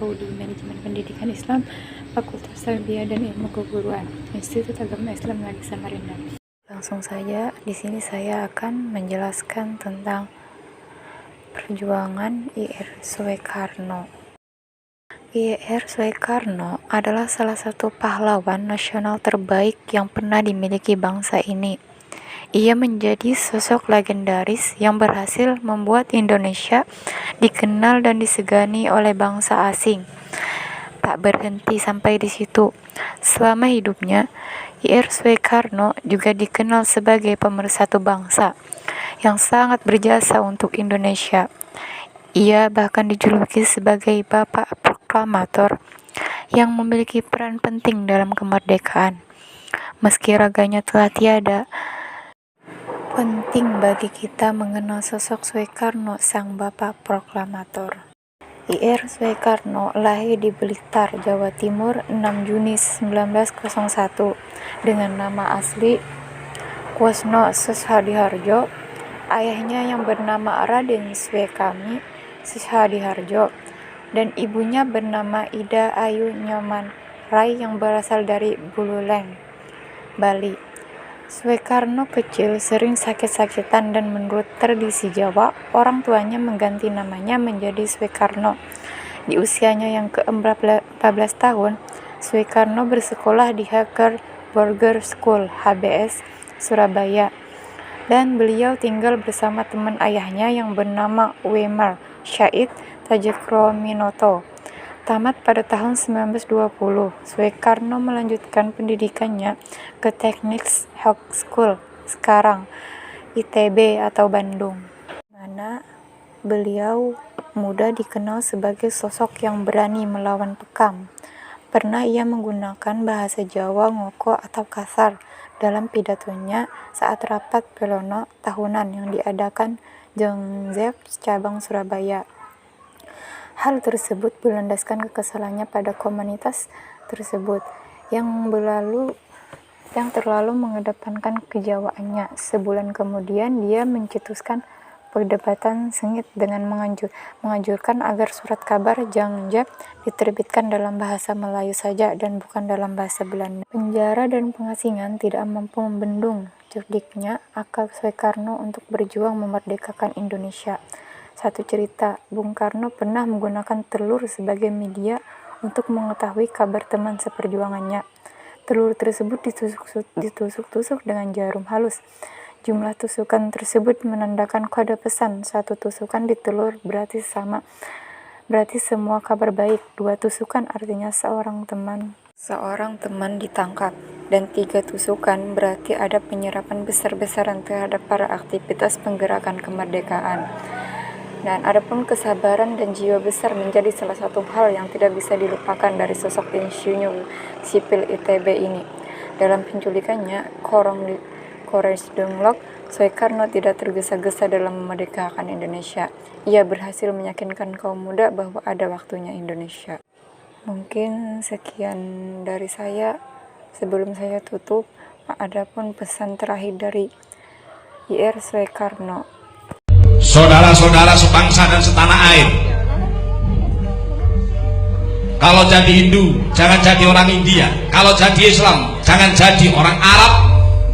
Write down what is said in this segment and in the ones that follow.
Prodi Manajemen Pendidikan Islam, Fakultas Tarbiyah dan Ilmu Keguruan, Institut Agama Islam Negeri Samarinda. Langsung saja, di sini saya akan menjelaskan tentang perjuangan Ir Soekarno. Ir Soekarno adalah salah satu pahlawan nasional terbaik yang pernah dimiliki bangsa ini. Ia menjadi sosok legendaris yang berhasil membuat Indonesia dikenal dan disegani oleh bangsa asing. Tak berhenti sampai di situ. Selama hidupnya, Ir Soekarno juga dikenal sebagai pemersatu bangsa yang sangat berjasa untuk Indonesia. Ia bahkan dijuluki sebagai Bapak Proklamator yang memiliki peran penting dalam kemerdekaan. Meski raganya telah tiada, penting bagi kita mengenal sosok Soekarno, sang Bapak Proklamator. Ir Soekarno lahir di Blitar, Jawa Timur 6 Juni 1901 dengan nama asli Kusno Sushadiharjo. Ayahnya yang bernama Raden Swekami Sushadiharjo dan ibunya bernama Ida Ayu Nyoman Rai yang berasal dari Buleleng, Bali. Soekarno kecil sering sakit-sakitan dan menurut tradisi Jawa, orang tuanya mengganti namanya menjadi Soekarno. Di usianya yang ke-14 tahun, Soekarno bersekolah di Hager Burger School (HBS) Surabaya, dan beliau tinggal bersama teman ayahnya yang bernama Wemar Syahid Tajekroaminoto. Tamat pada tahun 1920, Soekarno melanjutkan pendidikannya ke Teknik High School, sekarang ITB atau Bandung, mana beliau muda dikenal sebagai sosok yang berani melawan pekam. Pernah ia menggunakan bahasa Jawa ngoko atau kasar dalam pidatonya saat rapat Pelono tahunan yang diadakan Jongzep cabang Surabaya. Hal tersebut berlandaskan kekesalannya pada komunitas tersebut yang terlalu mengedepankan kejawaannya. Sebulan kemudian dia mencetuskan perdebatan sengit dengan menganjurkan agar surat kabar Jongzep diterbitkan dalam bahasa Melayu saja dan bukan dalam bahasa Belanda. Penjara dan pengasingan tidak mampu membendung cerdiknya akal Soekarno untuk berjuang memerdekakan Indonesia. Satu cerita, Bung Karno pernah menggunakan telur sebagai media untuk mengetahui kabar teman seperjuangannya. Telur tersebut ditusuk-tusuk dengan jarum halus. Jumlah tusukan tersebut menandakan kode pesan. Satu tusukan di telur berarti semua kabar baik. 2 tusukan artinya seorang teman ditangkap. Dan 3 tusukan berarti ada penyerapan besar-besaran terhadap para aktivitas penggerakan kemerdekaan. Dan adapun kesabaran dan jiwa besar menjadi salah satu hal yang tidak bisa dilupakan dari sosok insinyur sipil ITB ini. Dalam penculikannya, Kores Dunglok, Soekarno tidak tergesa-gesa dalam memerdekakan Indonesia. Ia berhasil meyakinkan kaum muda bahwa ada waktunya Indonesia. Mungkin sekian dari saya. Sebelum saya tutup, adapun pesan terakhir dari Ir Soekarno. Saudara-saudara sebangsa dan setanah air, kalau jadi Hindu jangan jadi orang India, kalau jadi Islam jangan jadi orang Arab,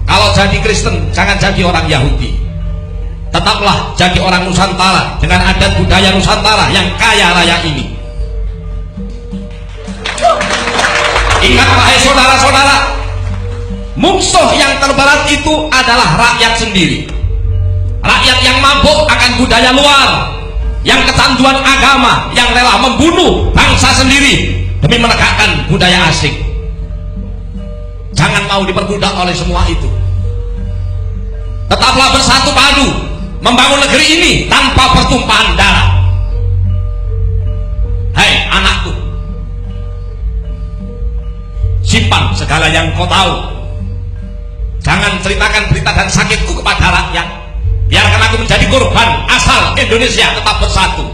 kalau jadi Kristen jangan jadi orang Yahudi. Tetaplah jadi orang Nusantara dengan adat budaya Nusantara yang kaya raya ini. Ingat wahai saudara-saudara, musuh yang terberat itu adalah rakyat sendiri. Rakyat yang mabuk akan budaya luar, yang kecanduan agama, yang rela membunuh bangsa sendiri demi menegakkan budaya asing. Jangan mau diperbudak oleh semua itu. Tetaplah bersatu padu membangun negeri ini tanpa pertumpahan darah. Hai anakku, simpan segala yang kau tahu. Jangan ceritakan berita dan sakitku kepada rakyat. Biarkan aku menjadi korban asal Indonesia tetap bersatu.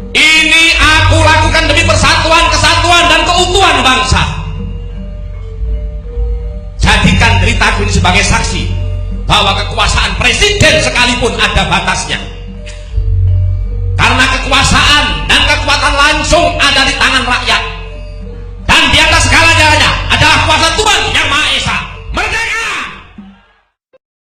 Ini aku lakukan demi persatuan, kesatuan, dan keutuhan bangsa. Jadikan deritaku ini sebagai saksi bahwa kekuasaan presiden sekalipun ada batasnya.